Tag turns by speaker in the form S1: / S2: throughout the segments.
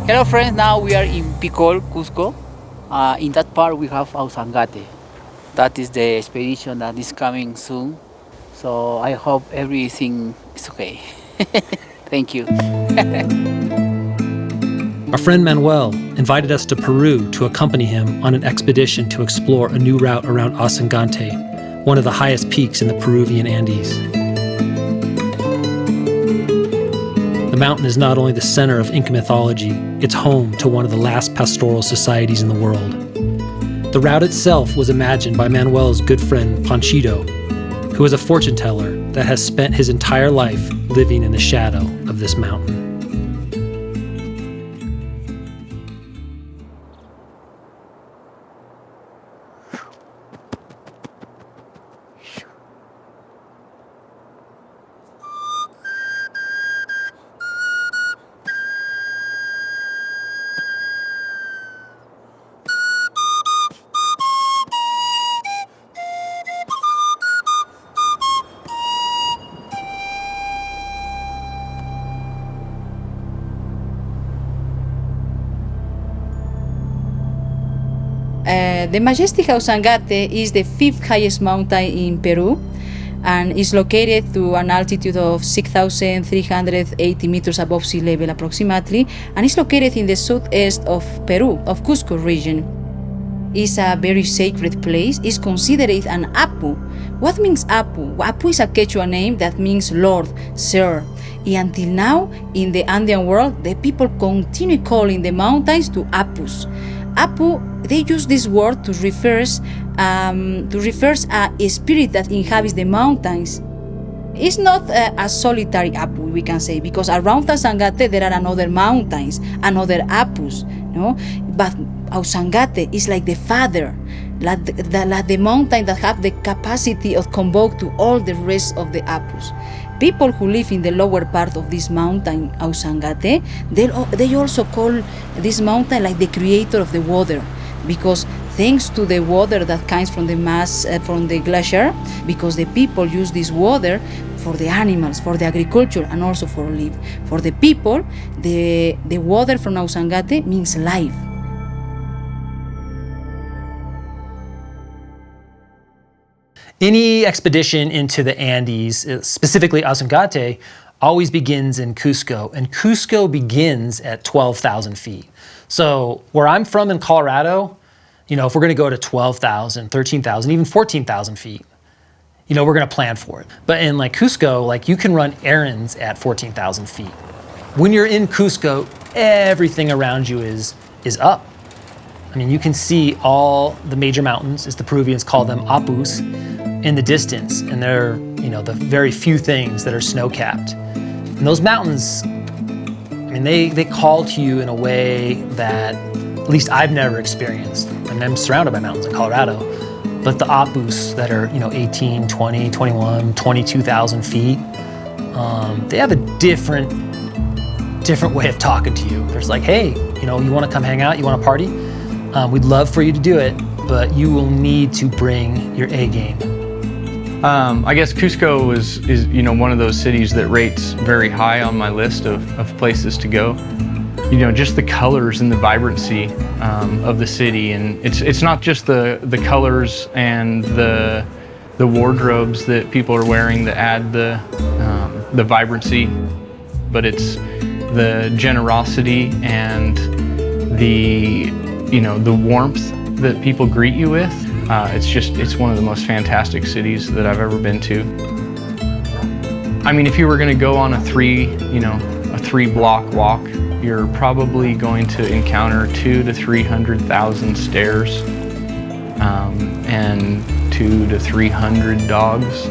S1: Hello friends, now we are in Picol, Cusco. In that part we have Auzangate. That is the expedition that is coming soon. So I hope everything is okay. Thank you.
S2: Our friend Manuel invited us to Peru to accompany him on an expedition to explore a new route around Auzangate, one of the highest peaks in the Peruvian Andes. The mountain is not only the center of Inca mythology, it's home to one of the last pastoral societies in the world. The route itself was imagined by Manuel's good friend Panchito, who is a fortune teller that has spent his entire life living in the shadow of this mountain.
S3: The majestic Auzangate is the fifth highest mountain in Peru and is located to an altitude of 6,380 meters above sea level approximately, and is located in the southeast of Peru, of Cusco region. It's a very sacred place. It's considered an Apu. What means Apu? Apu is a Quechua name that means Lord, Sir. And until now, in the Andean world, the people continue calling the mountains to Apus. Apu, they use this word to refers a spirit that inhabits the mountains. It's not a solitary Apu, we can say, because around Auzangate there are another mountains, another Apus, no? But Auzangate is like the father, like the mountain that have the capacity of convoke to all the rest of the Apus. People who live in the lower part of this mountain, Auzangate, they also call this mountain like the creator of the water, because thanks to the water that comes from the glacier, because the people use this water for the animals, for the agriculture, and also for life. For the people, the water from Auzangate means life.
S2: Any expedition into the Andes, specifically Auzangate, always begins in Cusco, and Cusco begins at 12,000 feet. So where I'm from in Colorado, if we're gonna go to 12,000, 13,000, even 14,000 feet, we're gonna plan for it. But in Cusco, you can run errands at 14,000 feet. When you're in Cusco, everything around you is up. You can see all the major mountains, as the Peruvians call them, apus, in the distance, and they're, the very few things that are snow-capped. And those mountains, they call to you in a way that at least I've never experienced. I'm surrounded by mountains in Colorado, but the apus that are, 18, 20, 21, 22,000 feet, they have a different way of talking to you. There's like, hey, you wanna come hang out, you wanna party? We'd love for you to do it, but you will need to bring your A game.
S4: I guess Cusco is one of those cities that rates very high on my list of places to go. Just the colors and the vibrancy of the city, and it's not just the colors and the wardrobes that people are wearing that add the vibrancy, but it's the generosity and the warmth that people greet you with. It's one of the most fantastic cities that I've ever been to. If you were going to go on a three block walk, you're probably going to encounter 200,000 to 300,000 stairs, and 200 to 300 dogs.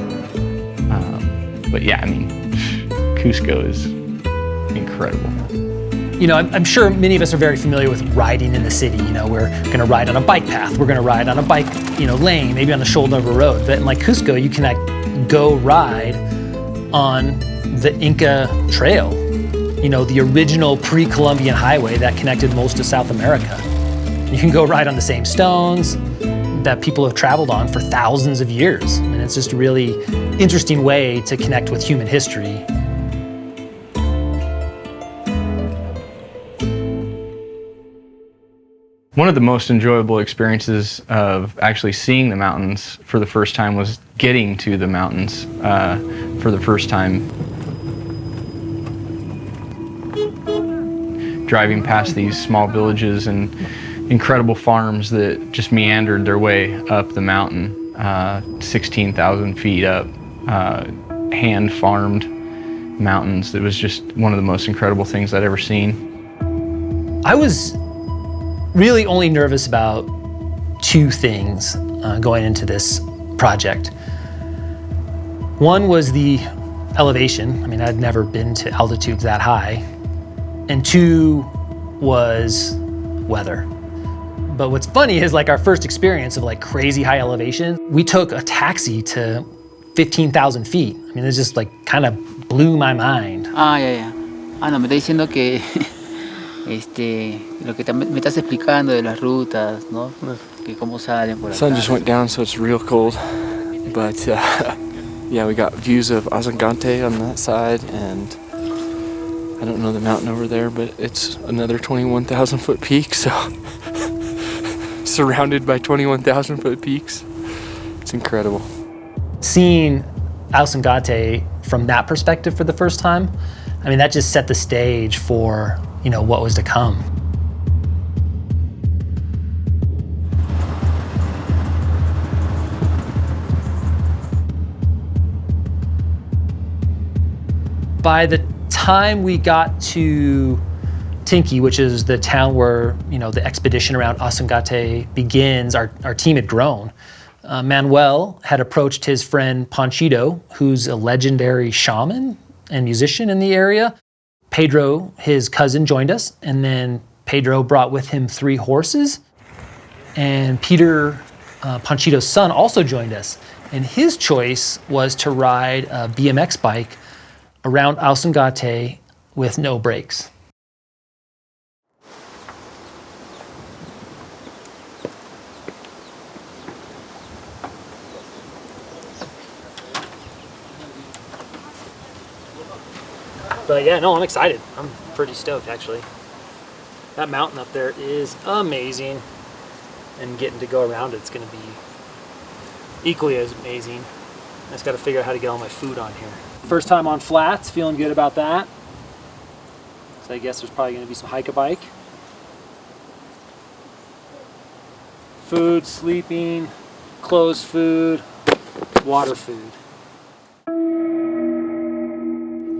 S4: But yeah, Cusco is incredible.
S2: I'm sure many of us are very familiar with riding in the city. We're going to ride on a bike path. We're going to ride on a bike, lane, maybe on the shoulder of a road. But in Cusco, you can go ride on the Inca Trail, the original pre-Columbian highway that connected most of South America. You can go ride on the same stones that people have traveled on for thousands of years. And it's just a really interesting way to connect with human history.
S4: One of the most enjoyable experiences of actually seeing the mountains for the first time was getting to the mountains for the first time. Driving past these small villages and incredible farms that just meandered their way up the mountain, 16,000 feet up, hand-farmed mountains. It was just one of the most incredible things I'd ever seen.
S2: I was really only nervous about two things going into this project. One was the elevation. I mean, I'd never been to altitudes that high. And two was weather. But what's funny is like our first experience of like crazy high elevation, we took a taxi to 15,000 feet. I mean, it just like kind of blew my mind.
S1: Ah, ya. Ah, no, me está diciendo que lo que me estás explicando de las rutas, ¿no? Que cómo salen por acá.
S5: The sun just went down, so it's real cold. But yeah, we got views of Auzangate on that side, and I don't know the mountain over there, but it's another 21,000 foot peak, so surrounded by 21,000 foot peaks. It's incredible.
S2: Seeing Auzangate from that perspective for the first time, I mean, that just set the stage for, you know, what was to come. By the time we got to Tinki, which is the town where, you know, the expedition around Auzangate begins, our team had grown. Manuel had approached his friend Panchito, who's a legendary shaman and musician in the area. Pedro, his cousin, joined us, and then Pedro brought with him 3 horses. And Peter, Panchito's son, also joined us. And his choice was to ride a BMX bike around Auzangate with no brakes.
S6: But yeah, no, I'm excited. I'm pretty stoked, actually. That mountain up there is amazing, and getting to go around it's going to be equally as amazing. I just got to figure out how to get all my food on here. First time on flats, feeling good about that. So I guess there's probably going to be some hike-a-bike. Food, sleeping, clothes, food, water, food.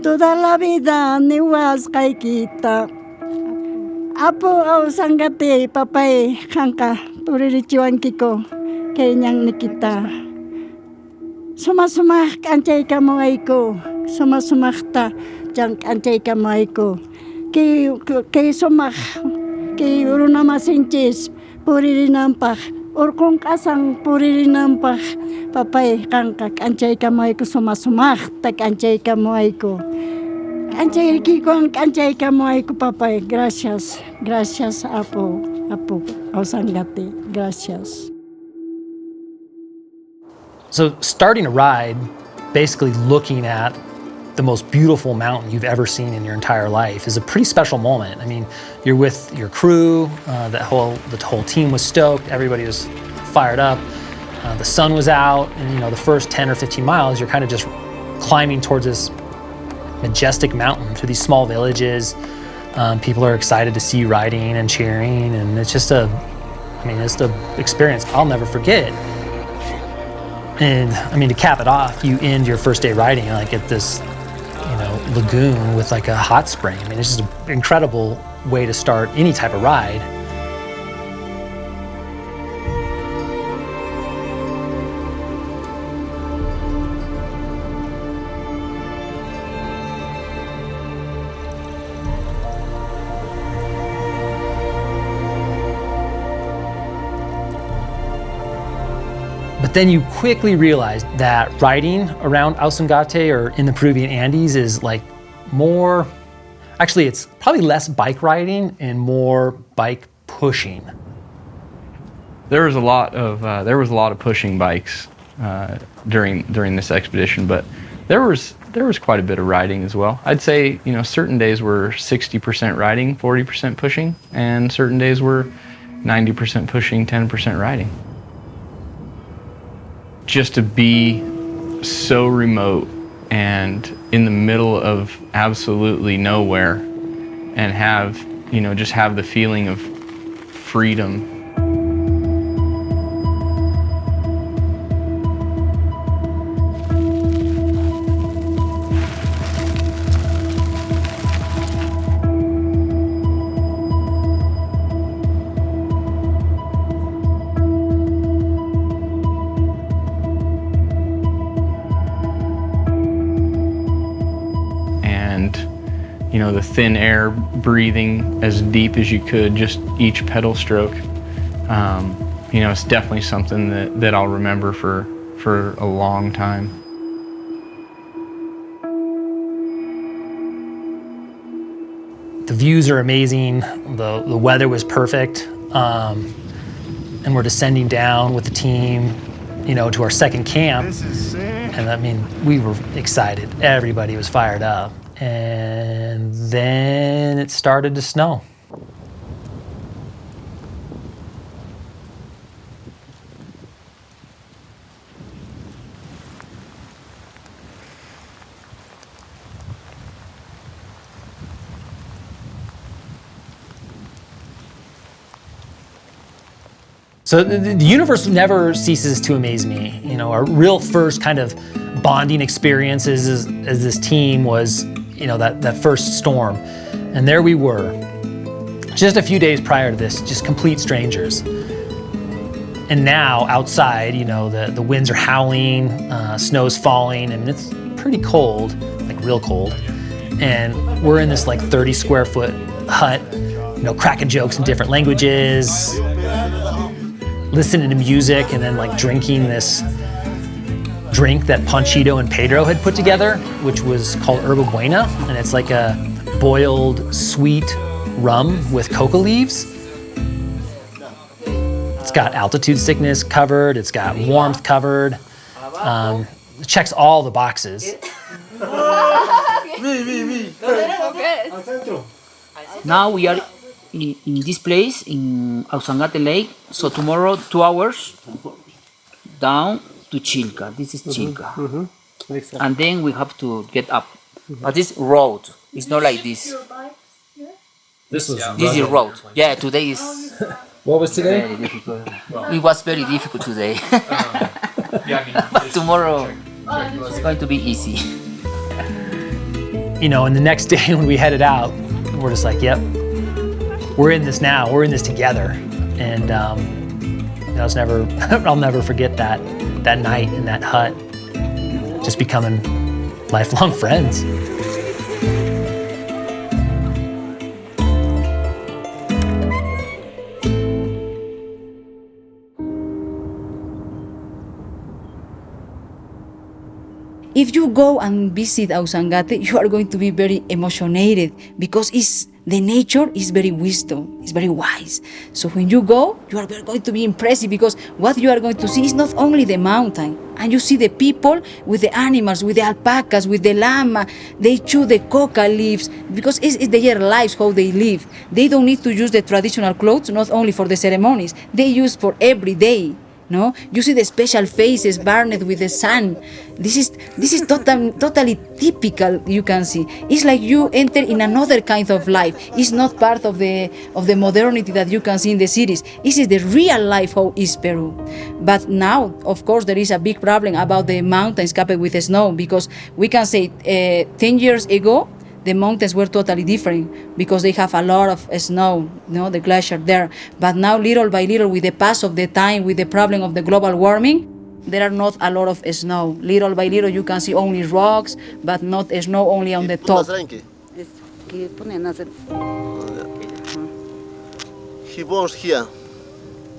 S7: Toda la vida ni was kay kita. Apo Auzangate papay hangka turirichuan kiko kanyang nikita. Sumasumah kancay kamoy ko. Sumasumahta jang kancay kamoy ko. Kay sumah kay urunama sinchis puririnampah. Urkong kasang puririnampah papay hangka kancay kamoy ko sumasumahta kancay kamoy ko. Kancay kiko kancay kamoy ko papay. Gracias. Gracias Apo Auzangate. Gracias.
S2: So starting a ride, basically looking at the most beautiful mountain you've ever seen in your entire life is a pretty special moment. I mean, you're with your crew, the whole team was stoked, everybody was fired up, the sun was out, and you know, the first 10 or 15 miles, you're kind of just climbing towards this majestic mountain through these small villages. People are excited to see you riding and cheering, and it's just it's the experience I'll never forget. And I mean, to cap it off, you end your first day riding like at this, you know, lagoon with like a hot spring. I mean, it's just an incredible way to start any type of ride. But then you quickly realize that riding around Auzangate or in the Peruvian Andes is like more, actually it's probably less bike riding and more bike pushing.
S4: There was a lot of pushing bikes during this expedition, but there was quite a bit of riding as well. I'd say, you know, certain days were 60% riding, 40% pushing, and certain days were 90% pushing, 10% riding. Just to be so remote and in the middle of absolutely nowhere and have, just have the feeling of freedom. The thin air, breathing as deep as you could, just each pedal stroke. It's definitely something that I'll remember for a long time.
S2: The views are amazing. The weather was perfect. And we're descending down with the team, to our second camp.
S8: This is sick.
S2: And we were excited. Everybody was fired up. And then it started to snow. So the universe never ceases to amaze me. Our real first kind of bonding experiences as this team was, that first storm. And there we were, just a few days prior to this, just complete strangers. And now outside, the winds are howling, snow's falling, and it's pretty cold, like real cold. And we're in this like 30 square foot hut, cracking jokes in different languages, listening to music, and then like drinking this drink that Panchito and Pedro had put together, which was called Herba Buena, and it's like a boiled sweet rum with coca leaves. It's got altitude sickness covered, it's got warmth covered, it checks all the boxes.
S1: Now we are in this place, in Auzangate Lake. So tomorrow, 2 hours down to Chilca. This is Chilca. And then we have to get up. But this road, it's not like this.
S2: This
S1: This is road. Yeah, today is
S2: What was today?
S1: very difficult. It was very difficult today. But tomorrow it's going to be easy.
S2: And the next day when we headed out, we're just like, yep, we're in this now. We're in this together. And I'll never forget that night in that hut, just becoming lifelong friends.
S3: If you go and visit Auzangate, you are going to be very emotionated because the nature is very wisdom, it's very wise. So when you go, you are going to be impressed because what you are going to see is not only the mountain, and you see the people with the animals, with the alpacas, with the llama. They chew the coca leaves because it's their lives, how they live. They don't need to use the traditional clothes, not only for the ceremonies, they use for every day. No, you see the special faces burned with the sun. This is totally typical. You can see it's like you enter in another kind of life. It's not part of the modernity that you can see in the cities. This is the real life how is Peru. But now, of course, there is a big problem about the mountains covered with snow because we can say 10 years ago the mountains were totally different because they have a lot of snow, the glacier there. But now, little by little, with the pass of the time, with the problem of the global warming, there are not a lot of snow. Little by little, you can see only rocks, but not snow only on the top.
S8: He was here.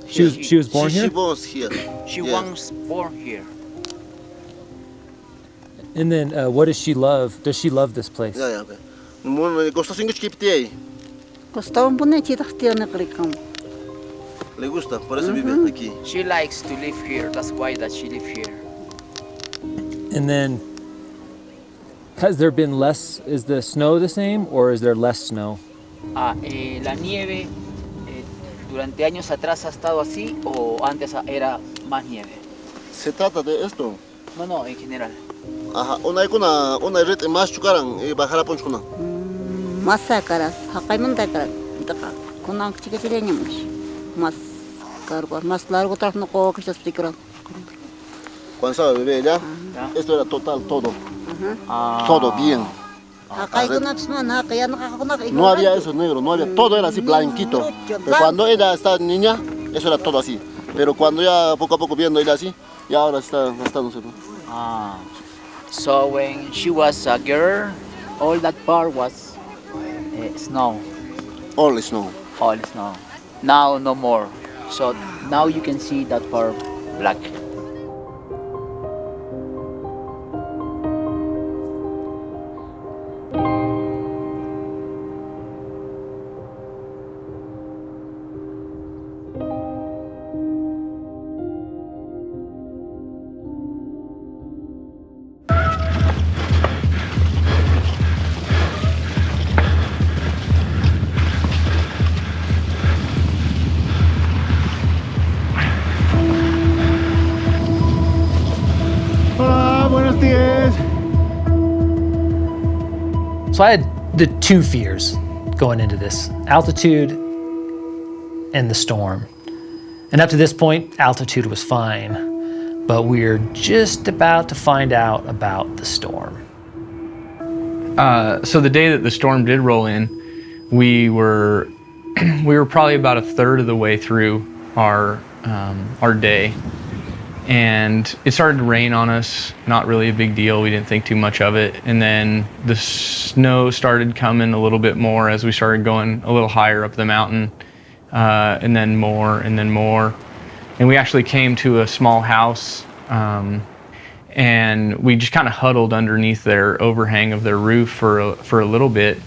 S2: She was born here?
S8: She was here.
S1: She was born here.
S2: And then what does she love? Does she love this place?
S8: Yeah, okay. Gusto singo chiptei.
S7: Gustavo bonito de
S8: Le gusta, por eso vive aquí.
S1: She likes to live here. That's why that she lives here.
S2: And then, has there been less? Is the snow the same, or is there less snow?
S1: La nieve ¿Durante años atrás ha estado así o antes era más nieve?
S8: Se trata de esto.
S1: No, en general.
S8: Ajá, una red más chucaran y bajar a ponchuna.
S7: Masa caras, hakaimon da cara. Daca, con chica chileñamos. Más cargo, más largo tras no coco que se explicaron.
S8: Cuando estaba bebé ya, esto era total, todo. Todo bien. No había eso negro, no había, todo era así blanquito. Pero cuando ella estaba niña, eso era todo así. Pero cuando ya poco a poco viendo ella así, ya ahora está, no sé.
S1: So when she was a girl, all that part was snow.
S8: All snow.
S1: All snow. Now no more. So now you can see that part black.
S9: Hola, buenos días.
S2: So I had the two fears going into this, altitude and the storm. And up to this point, altitude was fine, but we're just about to find out about the storm.
S4: So the day that the storm did roll in, we were probably about a third of the way through our day, and it started to rain on us. Not really a big deal. We didn't think too much of it. And then the snow started coming a little bit more as we started going a little higher up the mountain, and then more and then more. And we actually came to a small house, and we just kind of huddled underneath their overhang of their roof for a little bit.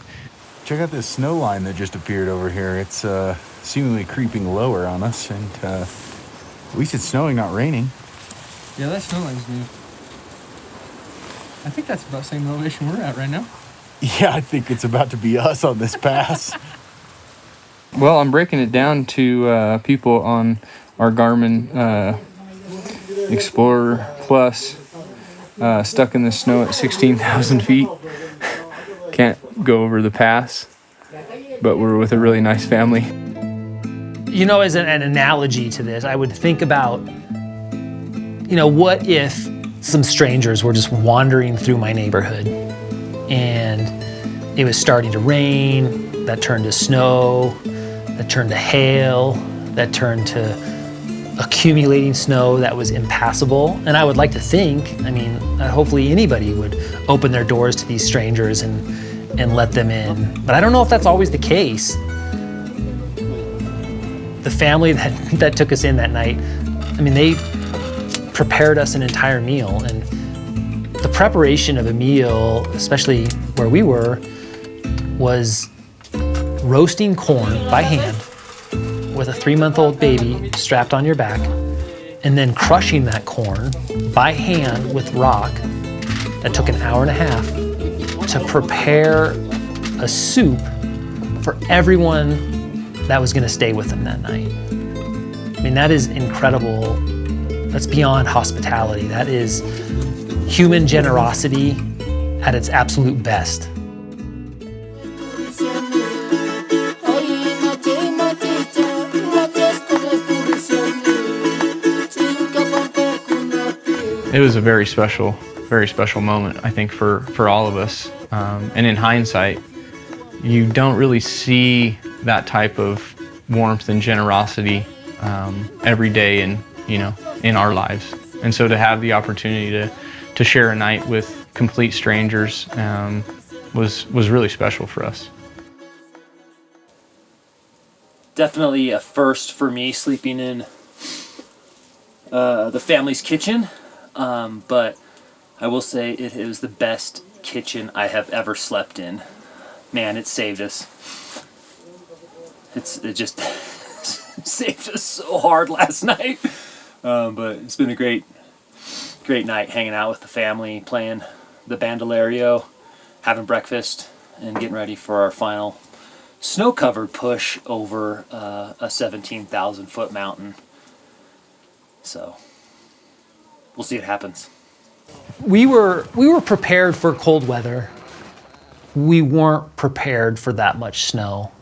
S9: Check out this snow line that just appeared over here. It's seemingly creeping lower on us, and at least it's snowing, not raining.
S10: Yeah, that snow line's new. I think that's about the same elevation we're at right now.
S9: Yeah, I think it's about to be us on this pass.
S4: Well, I'm breaking it down to people on our Garmin Explorer Plus, stuck in the snow at 16,000 feet. Can't go over the pass, but we're with a really nice family.
S2: You know, as an analogy to this, I would think about, what if some strangers were just wandering through my neighborhood and it was starting to rain, that turned to snow, that turned to hail, that turned to accumulating snow that was impassable. And I would like to think, that hopefully anybody would open their doors to these strangers and let them in. But I don't know if that's always the case. The family that took us in that night, they prepared us an entire meal. And the preparation of a meal, especially where we were, was roasting corn by hand with a 3-month-old baby strapped on your back, and then crushing that corn by hand with rock. That took an hour and a half to prepare a soup for everyone that was going to stay with them that night. That is incredible. That's beyond hospitality. That is human generosity at its absolute best.
S4: It was a very special moment, I think, for all of us. And in hindsight, you don't really see that type of warmth and generosity every day in our lives. And so to have the opportunity to share a night with complete strangers was really special for us.
S6: Definitely a first for me, sleeping in the family's kitchen. But I will say it was the best kitchen I have ever slept in. Man, it saved us. It just saved us so hard last night. But it's been a great night hanging out with the family, playing the Bandolario, having breakfast, and getting ready for our final snow-covered push over a 17,000-foot mountain. So we'll see what happens.
S2: We were prepared for cold weather. We weren't prepared for that much snow.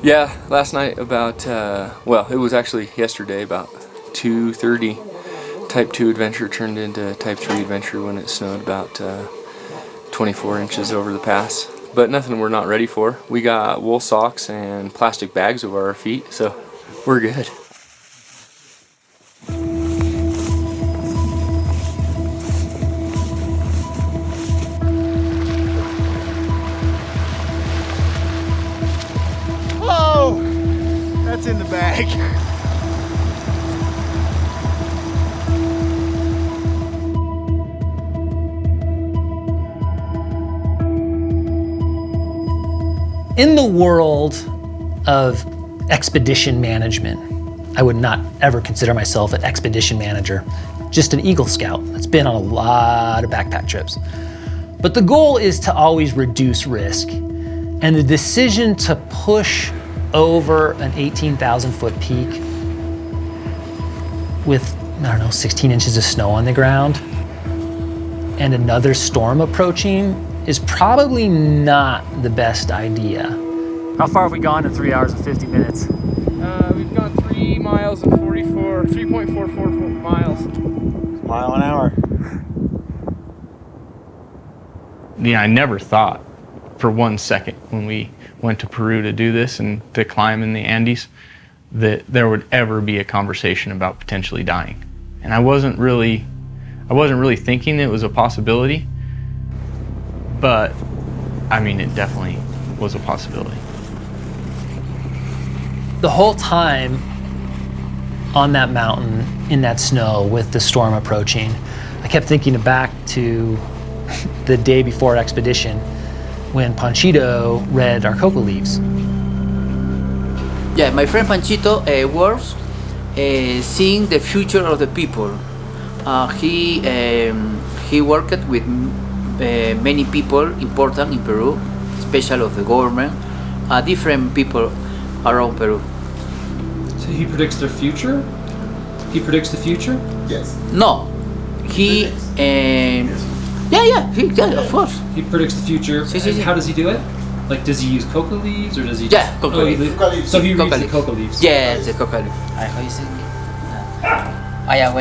S5: Yeah, last night about, well, it was actually yesterday about 2:30. Type 2 adventure turned into Type 3 adventure when it snowed about 24 inches over the pass. But nothing we're not ready for. We got wool socks and plastic bags over our feet, so we're good.
S9: Oh, that's in the bag.
S2: In the world of expedition management, I would not ever consider myself an expedition manager, just an Eagle Scout that's been on a lot of backpack trips. But the goal is to always reduce risk. And the decision to push over an 18,000-foot peak with, 16 inches of snow on the ground and another storm approaching is probably not the best idea.
S6: How far have we gone in 3 hours and 50 minutes?
S10: We've gone 3 miles and 3.44 miles.
S9: Mile an hour.
S4: Yeah, I never thought for 1 second when we went to Peru to do this and to climb in the Andes that there would ever be a conversation about potentially dying. And I wasn't really thinking it was a possibility, but I mean, it definitely was a possibility.
S2: The whole time on that mountain, in that snow with the storm approaching, I kept thinking back to the day before expedition when Panchito read our cocoa leaves.
S1: Yeah, my friend Panchito works seeing the future of the people. He worked with many people important in Peru, especially of the government, different people around Peru.
S10: So he predicts their future? He predicts the future?
S8: Yes.
S1: No, he yeah, of course.
S10: He predicts the future.
S1: Sí, sí,
S10: and
S1: sí.
S10: how does he do it? Like, does he use cocoa leaves or does he?
S1: Yeah, cocoa
S10: he
S1: leaves.
S10: li- So he reads
S1: Cocoa
S10: the
S1: leaves.
S10: cocoa leaves.
S1: Yes, the cocoa leaf. How you say it? Yeah,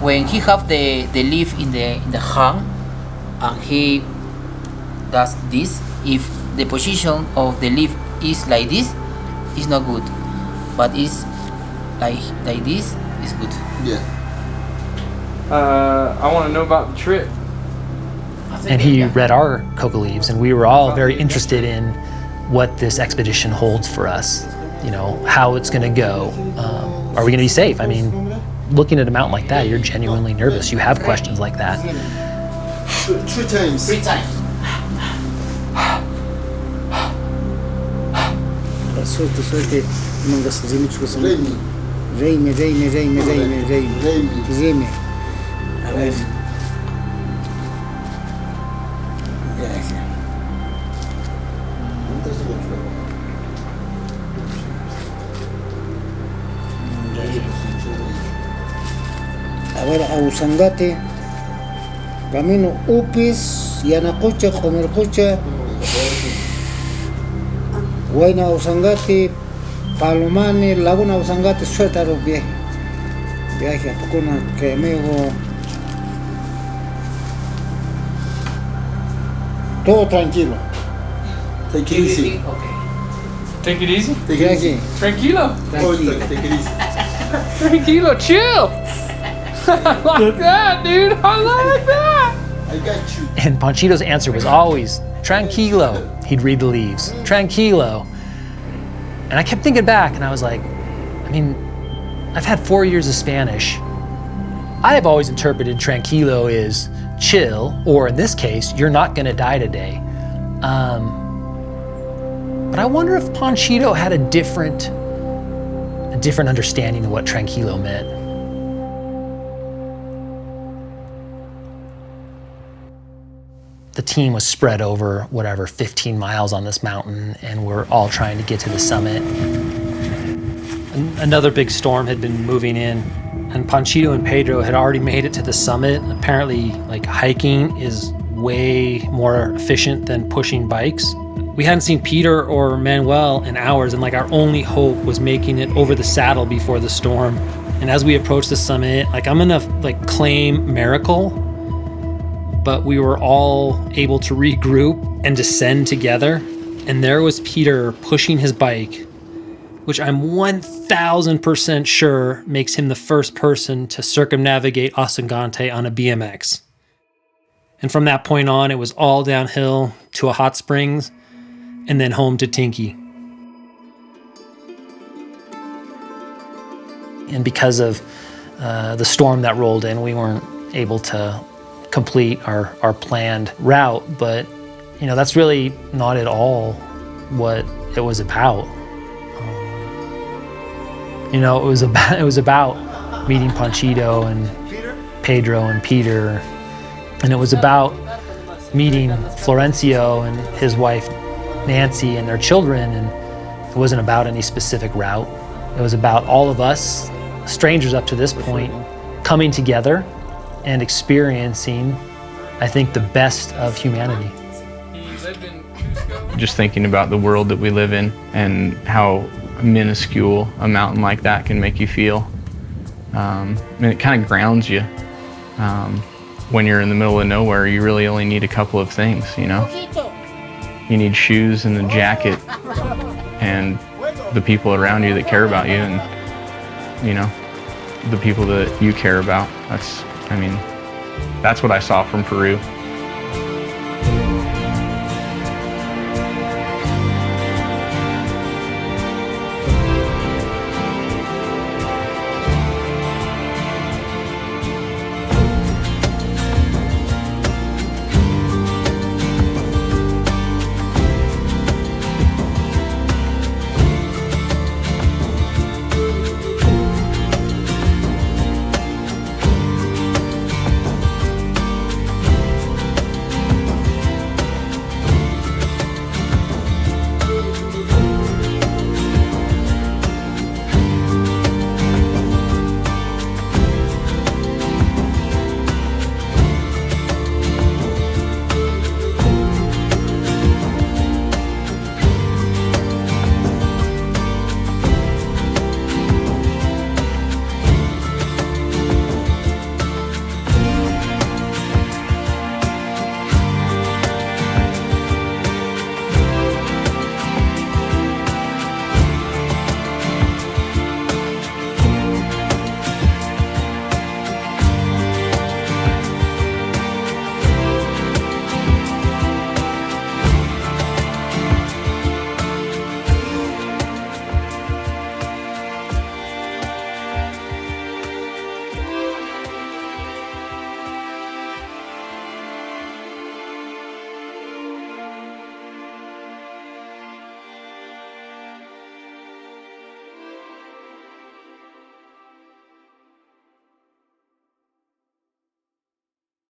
S1: when he have the leaf in the hand and he does this, if the position of the leaf is like this, it's not good. But it's like this, it's good.
S8: Yeah.
S4: I want to know about the trip.
S2: And he read our cocoa leaves, and we were all very interested in what this expedition holds for us, how it's going to go. Are we going to be safe? I mean, looking at a mountain like that, you're genuinely nervous. You have questions like that.
S8: Three times.
S1: 3 times.
S11: Suelte, manga se zime chuko sam.
S8: Reimi.
S11: Reime.
S8: Reimi.
S11: Zime. A ver. Gracias. A ver, Auzangate, camino Upis, Yanacucha, Comercucha, Huayna Auzangate, Palomane, Laguna Auzangate, Suétaro, viaje a Pocona, que me todo tranquilo.
S8: Take it easy.
S1: Okay.
S4: Take it easy.
S8: Take it easy.
S4: Tranquilo.
S8: Tranquilo. Take it easy.
S4: Tranquilo, chill. I like that, dude. I like that.
S8: I got you.
S2: And Panchito's answer was always, tranquilo. He'd read the leaves, tranquilo. And I kept thinking back, and I was like, I've had 4 years of Spanish. I have always interpreted tranquilo as chill, or in this case, you're not gonna die today. But I wonder if Panchito had a different understanding of what tranquilo meant. The the team was spread over, 15 miles on this mountain, and we're all trying to get to the summit. Another big storm had been moving in, and Panchito and Pedro had already made it to the summit. Apparently, hiking is way more efficient than pushing bikes. We hadn't seen Peter or Manuel in hours, and our only hope was making it over the saddle before the storm. And as we approached the summit, I'm gonna claim miracle, but we were all able to regroup and descend together. And there was Peter pushing his bike, which I'm 1000% sure makes him the first person to circumnavigate Auzangate on a BMX. And from that point on, it was all downhill to a hot springs and then home to Tinky. And because of the storm that rolled in, we weren't able to complete our planned route, but that's really not at all what it was about. It was about meeting Panchito and Pedro and Peter, and it was about meeting Florencio and his wife Nancy and their children, and it wasn't about any specific route. It was about all of us, strangers up to this point, coming together and experiencing, I think, the best of humanity.
S4: Just thinking about the world that we live in and how minuscule a mountain like that can make you feel. And it kind of grounds you. When you're in the middle of nowhere, you really only need a couple of things, You need shoes and a jacket and the people around you that care about you and, the people that you care about. That's what I saw from Peru.